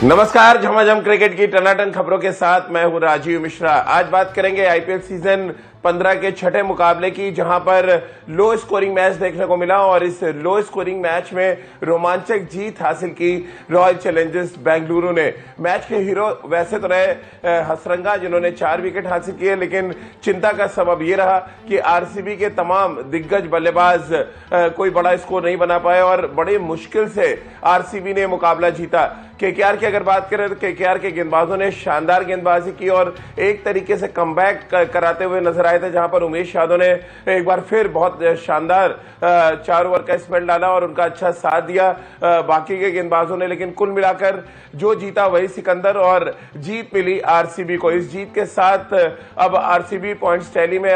नमस्कार, झमाझम क्रिकेट की टनाटन खबरों के साथ मैं हूं राजीव मिश्रा। आज बात करेंगे आईपीएल सीजन 15 के छठे मुकाबले की, जहां पर लो स्कोरिंग मैच देखने को मिला और इस लो स्कोरिंग मैच में रोमांचक जीत हासिल की रॉयल चैलेंजर्स बेंगलुरु ने। मैच के हीरो वैसे तो रहे हसरंगा, जिन्होंने 4 विकेट हासिल किए, लेकिन चिंता का सबब यह रहा कि आरसीबी के तमाम दिग्गज बल्लेबाज कोई बड़ा स्कोर नहीं बना पाए और बड़ी मुश्किल से आरसीबी ने मुकाबला जीता। केकेआर की अगर बात करें तो केकेआर के गेंदबाजों ने शानदार गेंदबाजी की और एक तरीके से कमबैक कराते हुए नजर आए थे, जहां पर उमेश यादव ने एक बार फिर बहुत शानदार 4 ओवर का स्पेल डाला और उनका अच्छा साथ दिया बाकी के गेंदबाजों ने। लेकिन कुल मिलाकर जो जीता वही सिकंदर और जीत मिली आरसीबी को। इस जीत के साथ अब आरसीबी पॉइंट्स टैली में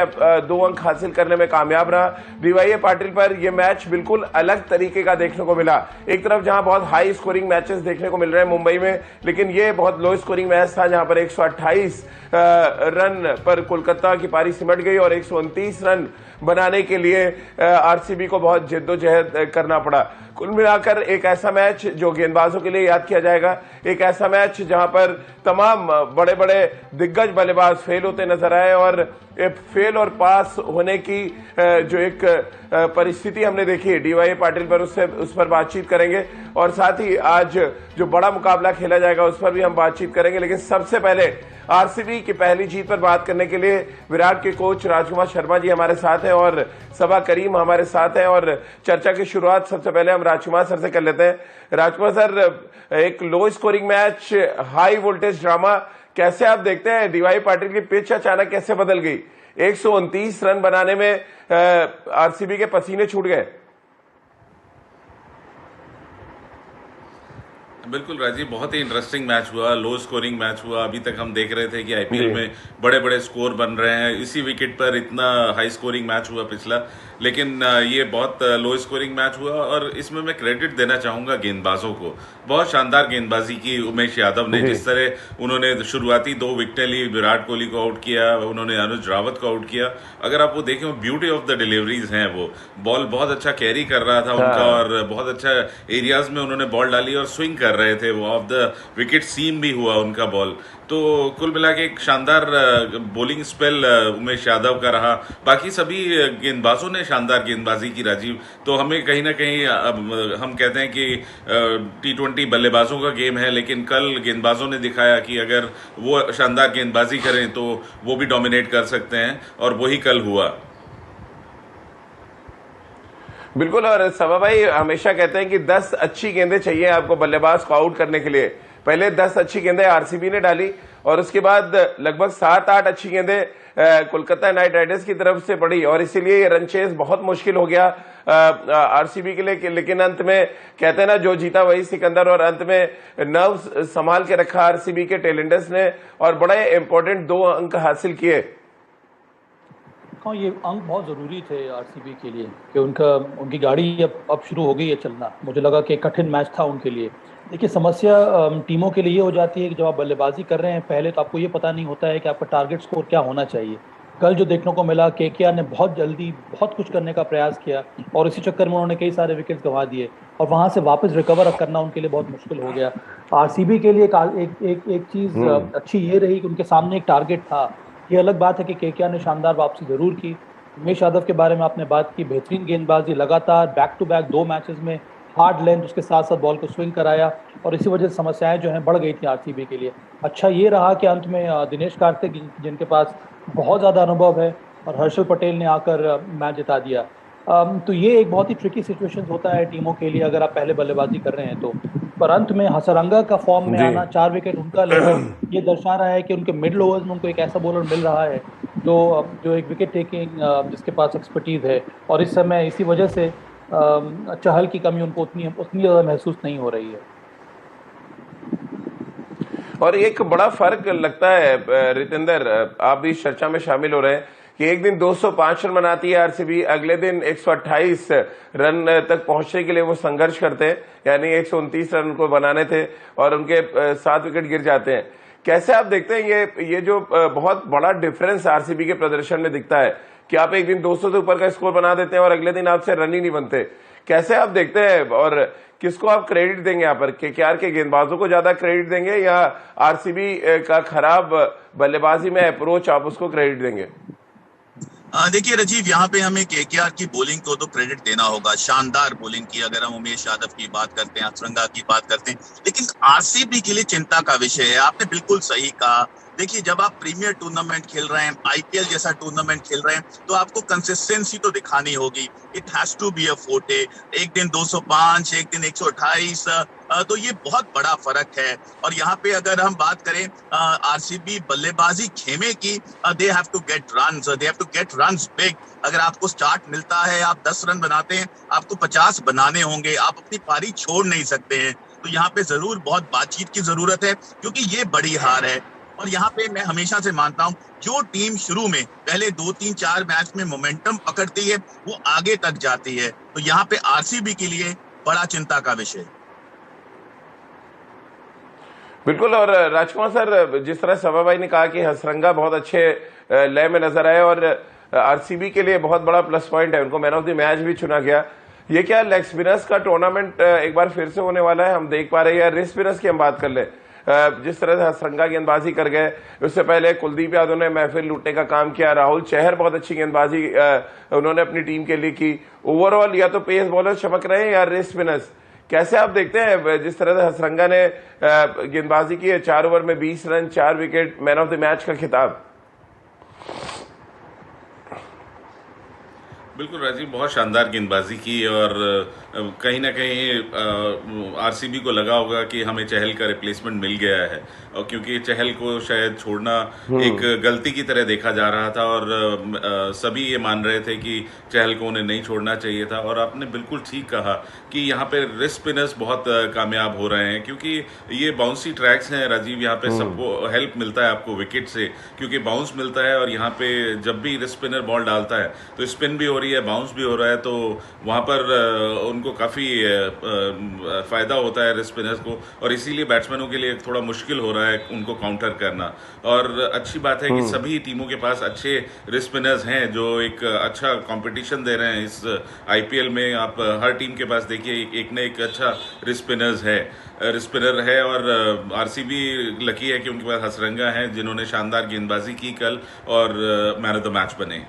2 अंक हासिल करने में कामयाब रहा। डीवाई पाटिल पर यह मैच बिल्कुल अलग तरीके का देखने को मिला। एक तरफ जहां बहुत हाई स्कोरिंग मैचेस देखने को मिल रहे हैं मुंबई में, लेकिन यह बहुत लो स्कोरिंग मैच था, जहां पर 128 रन पर कोलकाता की पारी सिमट गई और 129 रन बनाने के लिए आरसीबी को बहुत जद्दोजहद करना पड़ा। कुल मिलाकर एक ऐसा मैच जो गेंदबाजों के लिए याद किया जाएगा, एक ऐसा मैच जहां पर तमाम बड़े बड़े दिग्गज बल्लेबाज फेल होते नजर आए और फेल और पास होने की जो एक परिस्थिति हमने देखी डीवाई पाटिल पर, उस पर बातचीत करेंगे और साथ ही आज जो बड़ा मुकाबला खेला जाएगा उस पर भी हम बातचीत करेंगे। लेकिन सबसे पहले आरसीबी की पहली जीत पर बात करने के लिए विराट के कोच राजकुमार शर्मा जी हमारे साथ हैं और सबा करीम हमारे साथ हैं और चर्चा की शुरुआत सबसे पहले हम राजकुमार सर से कर लेते हैं। राजकुमार सर, एक low scoring match, high voltage drama, कैसे आप देखते हैं? डीवाई पाटिल की पिच अचानक कैसे बदल गई? 129 रन बनाने में आरसीबी के पसीने छूट गए। बिल्कुल राजीव, बहुत ही इंटरेस्टिंग मैच हुआ, लो स्कोरिंग मैच हुआ। अभी तक हम देख रहे थे कि आईपीएल में बड़े बड़े स्कोर बन रहे हैं, इसी विकेट पर इतना हाई स्कोरिंग मैच हुआ पिछला, लेकिन ये बहुत लो स्कोरिंग मैच हुआ। और इसमें मैं क्रेडिट देना चाहूंगा गेंदबाजों को। बहुत शानदार गेंदबाजी की उमेश यादव ने, जिस तरह उन्होंने शुरुआती 2 विकेटें ली, विराट कोहली को आउट किया, उन्होंने अनुज रावत को आउट किया। अगर आप वो देखें, ब्यूटी ऑफ द डिलीवरीज हैं, वो बॉल बहुत अच्छा कैरी कर रहा था उनका और बहुत अच्छा एरियाज में उन्होंने बॉल डाली और स्विंग कर रहे थे। वो ऑफ द विकेट सीम भी हुआ उनका बॉल। तो कुल मिला के एक शानदार बॉलिंग स्पेल उमेश यादव का रहा। बाकी सभी गेंदबाजों ने शानदार गेंदबाजी की राजीव। तो हमें कहीं ना कहीं हम कहते हैं कि T20 बल्लेबाजों का गेम है, लेकिन कल गेंदबाजों ने दिखाया कि अगर वो शानदार गेंदबाजी करें तो वो भी डोमिनेट कर सकते हैं और वही कल हुआ। बिल्कुल, और सबा भाई हमेशा कहते हैं कि 10 अच्छी गेंदें चाहिए आपको बल्लेबाज को आउट करने के लिए। पहले 10 अच्छी गेंदें आरसीबी ने डाली और उसके बाद लगभग 7-8 अच्छी गेंदें कोलकाता नाइट राइडर्स की तरफ से पड़ी और इसीलिए ये रन चेस बहुत मुश्किल हो गया आरसीबी के लिए। लेकिन अंत में कहते हैं ना, जो जीता वही सिकंदर, और अंत में नर्व्स संभाल के रखा आरसीबी के टेलेंडर्स ने और बड़े इंपॉर्टेंट 2 अंक हासिल किए। हाँ, ये अंक बहुत ज़रूरी थे आरसीबी के लिए कि उनकी गाड़ी अब शुरू हो गई है चलना। मुझे लगा कि कठिन मैच था उनके लिए। देखिए, समस्या टीमों के लिए ये हो जाती है कि जब आप बल्लेबाजी कर रहे हैं पहले, तो आपको ये पता नहीं होता है कि आपका टारगेट स्कोर क्या होना चाहिए। कल जो देखने को मिला, केकेआर ने बहुत जल्दी बहुत कुछ करने का प्रयास किया और इसी चक्कर में उन्होंने कई सारे विकेट्स गंवा दिए और वहाँ से वापस रिकवर करना उनके लिए बहुत मुश्किल हो गया। आरसीबी के लिए एक चीज़ अच्छी ये रही कि उनके सामने एक टारगेट था। ये अलग बात है कि केकेआर ने शानदार वापसी जरूर की। उमेश यादव के बारे में आपने बात की, बेहतरीन गेंदबाजी, लगातार बैक टू बैक 2 मैचेस में हार्ड लेंथ, उसके साथ साथ बॉल को स्विंग कराया और इसी वजह से समस्याएं जो हैं बढ़ गई थी आरसीबी के लिए। अच्छा ये रहा कि अंत में दिनेश कार्तिक, जिनके पास बहुत ज़्यादा अनुभव है, और हर्षल पटेल ने आकर मैच जिता दिया। तो ये एक बहुत ही ट्रिकी सिचुएशन होता है टीमों के लिए अगर आप पहले बल्लेबाजी कर रहे हैं तो। पर अंत में हसरंगा का फॉर्म में आना, 4 विकेट उनका लेना, ये दर्शा रहा है कि उनके मिडल ओवर्स में उनको एक ऐसा बॉलर मिल रहा है जो एक विकेट टेकिंग, जिसके पास एक्सपर्टीज है और इस समय इसी वजह से चहल की कमी उनको उतनी ज़्यादा महसूस नहीं हो रही है। और एक बड़ा फर्क लगता है रितेंद्र, आप भी इस चर्चा में शामिल हो रहे हैं कि एक दिन 205 रन बनाती है आरसीबी, अगले दिन 128 रन तक पहुंचने के लिए वो संघर्ष करते हैं, यानी 129 रन को बनाने थे और उनके 7 विकेट गिर जाते हैं। कैसे आप देखते हैं ये जो बहुत बड़ा डिफरेंस आरसीबी के प्रदर्शन में दिखता है कि आप एक दिन 200 से ऊपर का स्कोर बना देते हैं और अगले दिन आपसे रन ही नहीं बनते? कैसे आप देखते हैं और किसको आप क्रेडिट देंगे यहाँ पर? केकेआर के गेंदबाजों को ज्यादा क्रेडिट देंगे या आरसीबी का खराब बल्लेबाजी में अप्रोच आप उसको क्रेडिट देंगे? देखिए राजीव, यहाँ पे हमें केकेआर की बॉलिंग को तो क्रेडिट देना होगा। शानदार बॉलिंग की, अगर हम उमेश यादव की बात करते हैं, हथरंगा की बात करते हैं, लेकिन आरसीबी के लिए चिंता का विषय है। आपने बिल्कुल सही कहा। देखिए, जब आप प्रीमियर टूर्नामेंट खेल रहे हैं, आईपीएल जैसा टूर्नामेंट खेल रहे हैं, तो आपको कंसिस्टेंसी तो दिखानी होगी। It has to be a forte. एक दिन 205, एक दिन 128, तो ये बहुत बड़ा फर्क है। और यहाँ पे अगर हम बात करें आरसीबी बल्लेबाजी खेमे की, they have to get runs, they have to get runs big. अगर आपको स्टार्ट मिलता है, आप 10 रन बनाते हैं, आपको 50 बनाने होंगे। आप अपनी पारी छोड़ नहीं सकते हैं। तो यहाँ पे जरूर बहुत बातचीत की जरूरत है, क्योंकि ये बड़ी हार है। और यहाँ पे मैं हमेशा से मानता हूँ, जो टीम शुरू में पहले 2-3-4 मैच में मोमेंटम पकड़ती है, वो आगे तक जाती है। तो यहाँ पे आरसीबी के लिए बड़ा चिंता का विषय। बिल्कुल। और राजकुमार सर, जिस तरह सभा भाई ने कहा कि हसरंगा बहुत अच्छे लय में नजर आए और आरसीबी के लिए बहुत बड़ा प्लस पॉइंट है, उनको मैन ऑफ द मैच भी चुना गया। ये क्या लेग स्पिनर्स का टूर्नामेंट एक बार फिर से होने वाला है? हम देख पा रहे हैं। या रिस्ट स्पिनर्स की हम बात कर ले, जिस तरह से हसरंगा गेंदबाजी कर गए, उससे पहले कुलदीप यादव ने महफिल लूटने का काम किया, राहुल चहर बहुत अच्छी गेंदबाजी उन्होंने अपनी टीम के लिए की। ओवरऑल या तो पेस बॉलर चमक रहे हैं या रिस्ट स्पिनर्स, कैसे आप देखते हैं? जिस तरह से हसरंगा ने गेंदबाजी की है, 4 ओवर में 20 run, 4 wicket, man of the match का खिताब। बिल्कुल राजीव, बहुत शानदार गेंदबाजी की और कहीं ना कहीं आरसीबी को लगा होगा कि हमें चहल का रिप्लेसमेंट मिल गया है, और क्योंकि चहल को शायद छोड़ना एक गलती की तरह देखा जा रहा था और सभी ये मान रहे थे कि चहल को उन्हें नहीं छोड़ना चाहिए था। और आपने बिल्कुल ठीक कहा कि यहाँ पे रिस्ट स्पिनर्स बहुत कामयाब हो रहे हैं, क्योंकि ये बाउंसी ट्रैक्स हैं राजीव। यहाँ पे सबको हेल्प मिलता है आपको विकेट से, क्योंकि बाउंस मिलता है। और यहाँ पे जब भी रिस्ट स्पिनर बॉल डालता है तो स्पिन भी हो रही है, बाउंस भी हो रहा है, तो वहाँ पर उनको काफ़ी फ़ायदा होता है रिस्ट स्पिनर्स को। और इसीलिए बैट्समैनों के लिए थोड़ा मुश्किल हो रहा है उनको काउंटर करना। और अच्छी बात है कि सभी टीमों के पास अच्छे रिस्ट स्पिनर्स हैं जो एक अच्छा कंपटीशन दे रहे हैं इस आईपीएल में। आप हर टीम के पास देखिए एक न एक अच्छा रिस्ट स्पिनर है। और आरसीबी लकी है कि उनके पास हसरंगा हैं, जिन्होंने शानदार गेंदबाजी की कल और मैन ऑफ द मैच बने।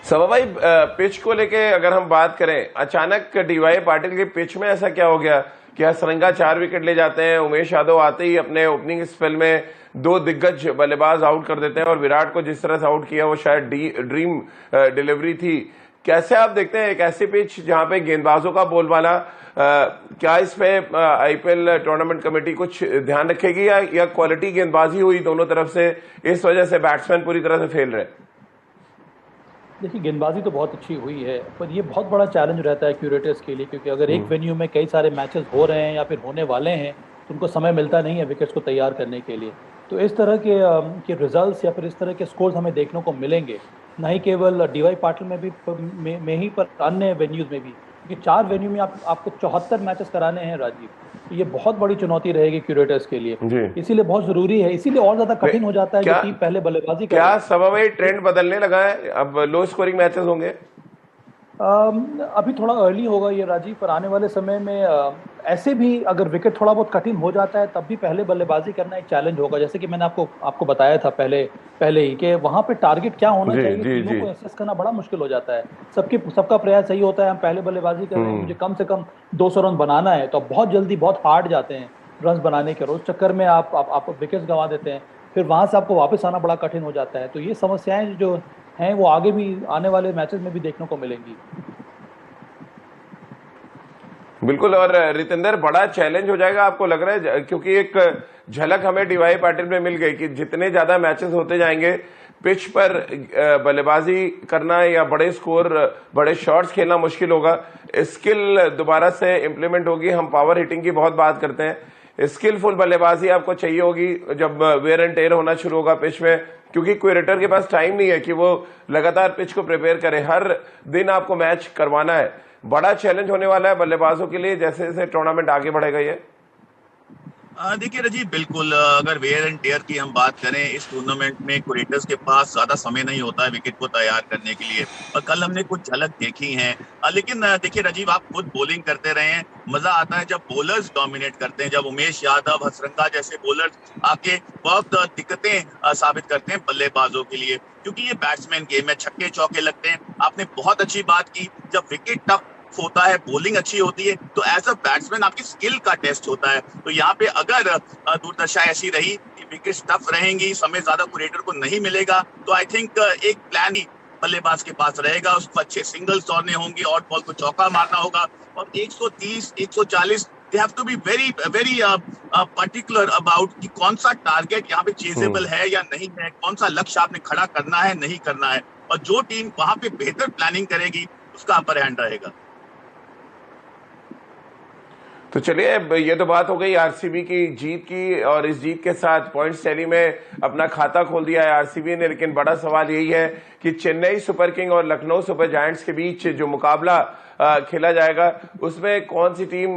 सभा भाई, पिच को लेके अगर हम बात करें, अचानक डीवाई पाटिल के पिच में ऐसा क्या हो गया कि हसरंगा 4 विकेट ले जाते हैं, उमेश यादव आते ही अपने ओपनिंग स्पेल में 2 दिग्गज बल्लेबाज आउट कर देते हैं, और विराट को जिस तरह से आउट किया वो शायद ड्रीम डिलीवरी थी। कैसे आप देखते हैं एक ऐसी पिच जहां पे गेंदबाजों का बोलबाला, क्या इस पे आईपीएल टूर्नामेंट कमेटी कुछ ध्यान रखेगी या क्वालिटी गेंदबाजी हुई दोनों तरफ से, इस वजह से बैट्समैन पूरी तरह से फेल रहे? देखिए, गेंदबाजी तो बहुत अच्छी हुई है, पर ये बहुत बड़ा चैलेंज रहता है क्यूरेटर्स के लिए, क्योंकि अगर एक वेन्यू में कई सारे मैचेस हो रहे हैं या फिर होने वाले हैं, तो उनको समय मिलता नहीं है विकेट्स को तैयार करने के लिए। तो इस तरह के रिजल्ट्स या फिर इस तरह के स्कोर्स हमें देखने को मिलेंगे, ना ही केवल डीवाई पाटिल में भी में ही, पर अन्य वेन्यूज़ में भी, क्योंकि 4 वेन्यू में आपको 74 मैचेस कराने हैं राजीव। तो ये बहुत बड़ी चुनौती रहेगी क्यूरेटर्स के लिए, इसीलिए बहुत जरूरी है, इसीलिए और ज्यादा कठिन हो जाता है जो टीम पहले बल्लेबाजी कर। क्या सभा भाई ट्रेंड बदलने लगा है, अब लो स्कोरिंग मैचेस होंगे? अभी थोड़ा अर्ली होगा ये राजीव, पर आने वाले समय में ऐसे भी अगर विकेट थोड़ा बहुत कठिन हो जाता है तब भी पहले बल्लेबाजी करना एक चैलेंज होगा। जैसे कि मैंने आपको बताया था पहले ही कि वहां पे टारगेट क्या होना चाहिए, टीमों को एसेस करना बड़ा मुश्किल हो जाता है। सबका प्रयास यही होता है, हम पहले बल्लेबाजी कर रहे हैं, मुझे कम से कम 200 रन बनाना है, तो बहुत जल्दी बहुत हार्ड जाते हैं रन बनाने के, उस चक्कर में आप विकेट्स गंवा देते हैं, फिर वहां से आपको वापस आना बड़ा कठिन हो जाता है। तो ये समस्याएं जो हैं वो आगे भी आने वाले मैचेस में भी देखने को मिलेंगी। बिल्कुल। और रितेंद्र, बड़ा चैलेंज हो जाएगा आपको लग रहा है, क्योंकि एक झलक हमें डीवाई पाटिल में मिल गई कि जितने ज्यादा मैचेस होते जाएंगे, पिच पर बल्लेबाजी करना या बड़े स्कोर, बड़े शॉट्स खेलना मुश्किल होगा। स्किल दोबारा से इंप्लीमेंट होगी। हम पावर हिटिंग की बहुत बात करते हैं, स्किलफुल बल्लेबाजी आपको चाहिए होगी जब वेयर एंड टेयर होना शुरू होगा पिच में, क्योंकि क्यूरेटर के पास टाइम नहीं है कि वो लगातार पिच को प्रिपेयर करे, हर दिन आपको मैच करवाना है। बड़ा चैलेंज होने वाला है बल्लेबाजों के लिए जैसे जैसे टूर्नामेंट आगे बढ़ेगा ये। देखिए राजीव, बिल्कुल अगर वेयर एंड टेयर की हम बात करें, इस टूर्नामेंट में क्रिकेटर्स के पास ज्यादा समय नहीं होता है विकेट को तैयार करने के लिए, और कल हमने कुछ झलक देखी है। लेकिन देखिए राजीव, आप खुद बॉलिंग करते रहे हैं, मजा आता है जब बॉलर्स डोमिनेट करते हैं, जब उमेश यादव, हसरंगा जैसे बॉलर्स आके बहुत दिक्कतें साबित करते हैं बल्लेबाजों के लिए, क्योंकि ये बैट्समैन गेम है, छक्के चौके लगते हैं। आपने बहुत अच्छी बात की, जब विकेट टफ होता है, बॉलिंग अच्छी होती है, तो एज अ बैट्समैन आपकी स्किल का टेस्ट होता है। तो यहाँ पे अगर दुर्दशा ऐसी रही कि विकेट टफ रहेंगी, समय ज्यादा क्रिकेटर को नहीं मिलेगा, तो आई थिंक एक प्लान ही बल्लेबाज के पास रहेगा, उसको अच्छे सिंगल्स दौड़ने होंगे और बॉल को चौका मारना होगा। और 130, 140 they have to be very very particular about कि कौन सा टारगेट यहाँ पे चेजेबल है या नहीं है, कौन सा लक्ष्य आपने खड़ा करना है, नहीं करना है। और जो टीम वहां पे बेहतर प्लानिंग करेगी उसका अपर हैंड रहेगा। तो चलिए, अब ये तो बात हो गई आरसीबी की जीत की, और इस जीत के साथ पॉइंट्स टैली में अपना खाता खोल दिया है आरसीबी ने। लेकिन बड़ा सवाल यही है कि चेन्नई सुपर किंग और लखनऊ सुपर जायंट्स के बीच जो मुकाबला खेला जाएगा, उसमें कौन सी टीम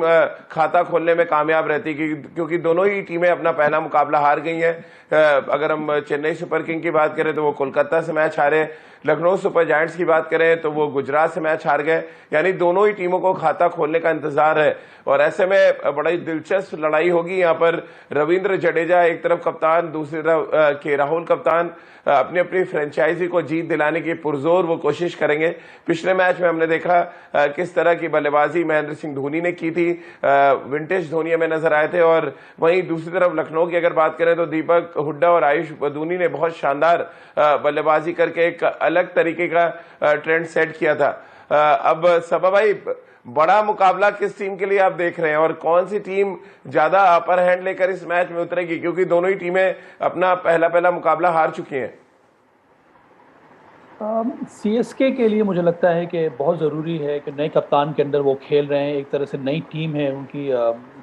खाता खोलने में कामयाब रहती है, क्योंकि दोनों ही टीमें अपना पहला मुकाबला हार गई हैं। अगर हम चेन्नई सुपर किंग की बात करें तो वो कोलकाता से मैच हारे, लखनऊ सुपर जायंट्स की बात करें तो वो गुजरात से मैच हार गए। यानी दोनों ही टीमों को खाता खोलने का इंतजार है, और ऐसे में बड़ी दिलचस्प लड़ाई होगी। यहाँ पर रविंद्र जडेजा एक तरफ कप्तान, दूसरी तरफ के राहुल कप्तान अपनी अपनी फ्रेंचाइजी को जीत दिलाने की पुरजोर वो कोशिश करेंगे। पिछले मैच में हमने देखा किस तरह की बल्लेबाजी महेंद्र सिंह धोनी ने की थी, विंटेज धोनी में नजर आए थे। और वहीं दूसरी तरफ लखनऊ की अगर बात करें तो दीपक हुड्डा और आयुष बदूनी ने बहुत शानदार बल्लेबाजी करके एक अलग तरीके का ट्रेंड सेट किया था। अब सबा भाई, बड़ा मुकाबला किस टीम के लिए आप देख रहे हैं, और कौन सी टीम ज्यादा अपर हैंड लेकर इस मैच में उतरेगी, क्योंकि दोनों ही टीमें अपना पहला मुकाबला हार चुकी हैं? सीएसके के लिए मुझे लगता है कि बहुत ज़रूरी है कि नए कप्तान के अंदर वो खेल रहे हैं, एक तरह से नई टीम है उनकी,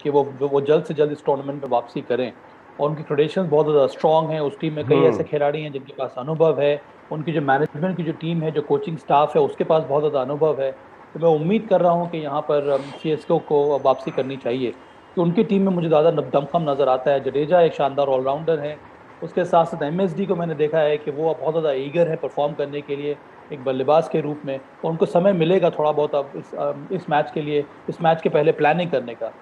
कि वो जल्द से जल्द इस टूर्नामेंट में वापसी करें। और उनकी क्रेडेंशियल्स बहुत ज़्यादा स्ट्रॉन्ग हैं, उस टीम में कई ऐसे खिलाड़ी हैं जिनके पास अनुभव है, उनकी जो मैनेजमेंट की जो टीम है, जो कोचिंग स्टाफ है, उसके पास बहुत ज़्यादा अनुभव है। तो मैं उम्मीद कर रहा हूँ कि यहाँ पर सीएसके को वापसी करनी चाहिए, कि उनकी टीम में मुझे ज़्यादा दमखम नज़र आता है। जडेजा एक शानदार ऑलराउंडर है, उसके साथ साथ एमएसडी को मैंने देखा है कि वो बहुत ज़्यादा ईगर है परफॉर्म करने के लिए एक बल्लेबाज के रूप में। तो उनको समय मिलेगा थोड़ा बहुत अब इस मैच के लिए, इस मैच के पहले प्लानिंग करने का।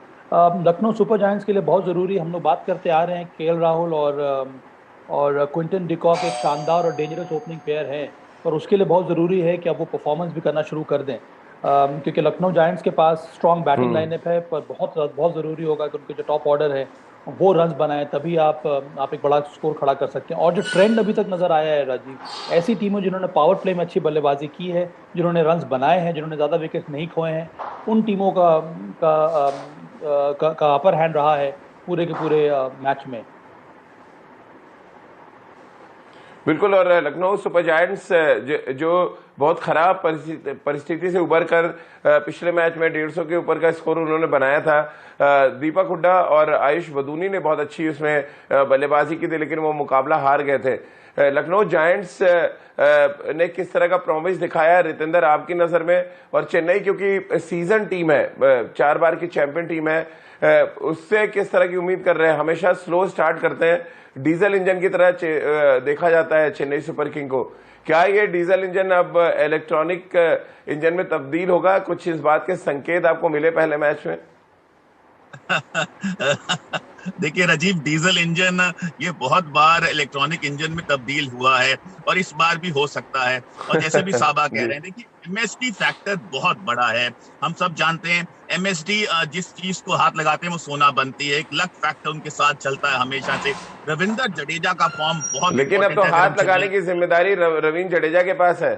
लखनऊ सुपर जायंट्स के लिए बहुत ज़रूरी, हम लोग बात करते आ रहे हैं, केएल राहुल और क्विंटन डिकॉक एक शानदार और डेंजरस ओपनिंग पेयर है, और उसके लिए बहुत ज़रूरी है कि अब वो परफॉर्मेंस भी करना शुरू कर दें, क्योंकि लखनऊ जायंट्स के पास स्ट्रॉन्ग बैटिंग लाइनअप है, पर बहुत ज़रूरी होगा कि उनके जो टॉप ऑर्डर है वो रन्स बनाए, तभी आप एक बड़ा स्कोर खड़ा कर सकते हैं। और जो ट्रेंड अभी तक नज़र आया है राजीव, ऐसी टीमों जिन्होंने पावर प्ले में अच्छी बल्लेबाजी की है, जिन्होंने रन्स बनाए हैं, जिन्होंने ज़्यादा विकेट नहीं खोए हैं, उन टीमों का अपर हैंड रहा है पूरे के पूरे मैच में। बिल्कुल, और लखनऊ सुपर जायंट्स जो बहुत खराब परिस्थिति से उबर कर पिछले मैच में 150 के ऊपर का स्कोर उन्होंने बनाया था। दीपक हुड्डा और आयुष बदूनी ने बहुत अच्छी उसमें बल्लेबाजी की थी, लेकिन वो मुकाबला हार गए थे। लखनऊ जायंट्स ने किस तरह का प्रॉमिस दिखाया रितेंद्र आपकी नजर में? और चेन्नई क्योंकि सीजन टीम है, 4 बार की चैंपियन टीम है, उससे किस तरह की उम्मीद कर रहे हैं? हमेशा स्लो स्टार्ट करते हैं, डीजल इंजन की तरह देखा जाता है चेन्नई सुपर किंग को। क्या ये डीजल इंजन अब इलेक्ट्रॉनिक इंजन में तब्दील होगा? कुछ इस बात के संकेत आपको मिले पहले मैच में? देखिए राजीव, डीजल इंजन ये बहुत बार इलेक्ट्रॉनिक इंजन में तब्दील हुआ है, और इस बार भी हो सकता है। और जैसे भी साबा कह रहे हैं, देखिए एमएसडी फैक्टर बहुत बड़ा है, हम सब जानते हैं। एमएसडी जिस चीज को हाथ लगाते हैं वो सोना बनती है, एक लक फैक्टर उनके साथ चलता है हमेशा से। रविंद्र जडेजा का फॉर्म बहुत, लेकिन अब तो हाथ लगाने की जिम्मेदारी रविंद्र जडेजा के पास है।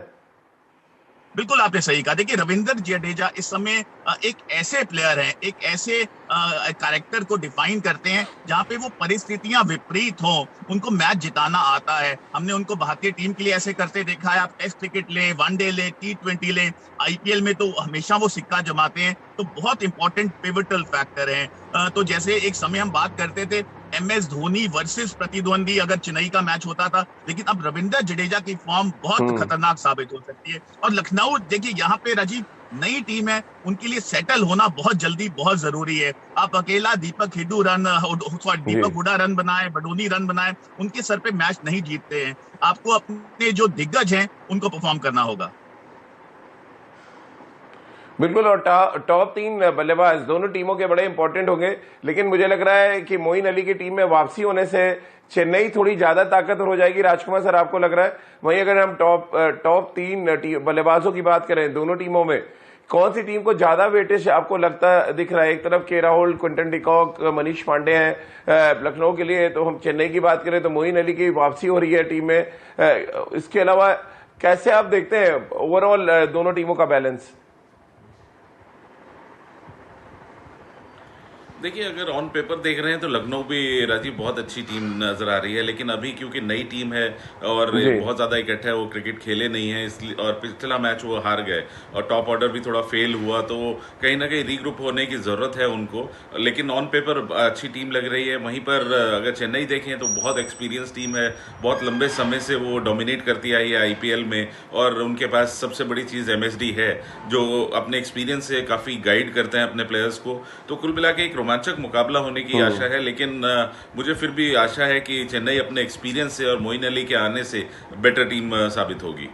बिल्कुल आपने सही कहा। देखिए रविंद्र जडेजा इस समय एक ऐसे प्लेयर हैं, एक ऐसे कैरेक्टर को डिफाइन करते हैं जहां पे वो परिस्थितियां विपरीत हों, उनको मैच जिताना आता है। हमने उनको भारतीय टीम के लिए ऐसे करते देखा है। आप टेस्ट क्रिकेट ले, वनडे ले, T20 ले, आईपीएल में तो हमेशा वो सिक्का जमाते हैं। तो बहुत इंपॉर्टेंट पिवटल फैक्टर हैं। तो जैसे एक समय हम बात करते थे MS धोनी वर्सेस प्रतिद्वंदी, अगर चेन्नई का मैच होता था, लेकिन अब रविंद्र जडेजा की फॉर्म बहुत खतरनाक साबित हो सकती है। और लखनऊ देखिए यहाँ पे राजीव नई टीम है, उनके लिए सेटल होना बहुत जल्दी बहुत जरूरी है। आप अकेला दीपक हुडा रन बनाए, बडोनी रन बनाए, उनके सर पे मैच नहीं जीतते हैं। आपको अपने जो दिग्गज हैं उनको परफॉर्म करना होगा। बिल्कुल, और टॉप 3 बल्लेबाज दोनों टीमों के बड़े इंपॉर्टेंट होंगे, लेकिन मुझे लग रहा है कि मोइन अली की टीम में वापसी होने से चेन्नई थोड़ी ज्यादा ताकतवर हो जाएगी। राजकुमार सर, आपको लग रहा है? वहीं अगर हम टॉप 3 बल्लेबाजों की बात करें दोनों टीमों में, कौन सी टीम को ज्यादा वेटेज आपको लगता दिख रहा है? एक तरफ के राहुल, क्विंटन डिकॉक, मनीष पांडे हैं लखनऊ के लिए, तो हम चेन्नई की बात करें तो मोइन अली की वापसी हो रही है टीम में। इसके अलावा कैसे आप देखते हैं ओवरऑल दोनों टीमों का बैलेंस? देखिए, अगर ऑन पेपर देख रहे हैं तो लखनऊ भी राजीव बहुत अच्छी टीम नजर आ रही है, लेकिन अभी क्योंकि नई टीम है और बहुत ज़्यादा इकट्ठा है, वो क्रिकेट खेले नहीं है इसलिए, और पिछला मैच वो हार गए और टॉप ऑर्डर भी थोड़ा फेल हुआ, तो कहीं ना कहीं रीग्रुप होने की ज़रूरत है उनको। लेकिन ऑन पेपर अच्छी टीम लग रही है। वहीं पर अगर चेन्नई देखें तो बहुत एक्सपीरियंस टीम है, बहुत लंबे समय से वो डोमिनेट करती आई है IPL में, और उनके पास सबसे बड़ी चीज़ MSD है जो अपने एक्सपीरियंस से काफ़ी गाइड करते हैं अपने प्लेयर्स को। तो कुल मिला के एक रोमांचक मुकाबला होने की आशा है, लेकिन मुझे फिर भी आशा है कि चेन्नई अपने एक्सपीरियंस से और मोइन अली के आने से बेटर टीम साबित होगी।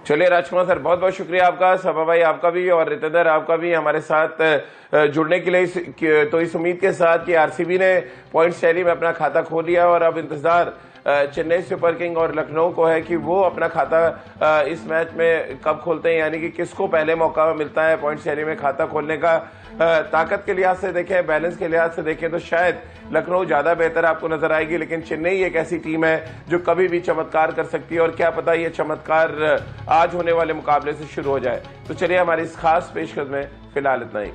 चलिए राजकुमार सर, बहुत बहुत शुक्रिया आपका, सभा भाई आपका भी, और रितेंद्र आपका भी हमारे साथ जुड़ने के लिए। तो इस उम्मीद के साथ कि RCB ने पॉइंट्स टैली में अपना खाता खोल लिया और अब इंतजार चेन्नई सुपर किंग और लखनऊ को है कि वो अपना खाता इस मैच में कब खोलते हैं, यानी कि किसको पहले मौका मिलता है पॉइंट्स टैली में खाता खोलने का। ताकत के लिहाज से देखें, बैलेंस के लिहाज से देखें तो शायद लखनऊ ज्यादा बेहतर आपको नजर आएगी, लेकिन चेन्नई एक ऐसी टीम है जो कभी भी चमत्कार कर सकती है, और क्या पता ये चमत्कार आज होने वाले मुकाबले से शुरू हो जाए। तो चलिए हमारी इस खास पेशकश में फिलहाल इतना ही।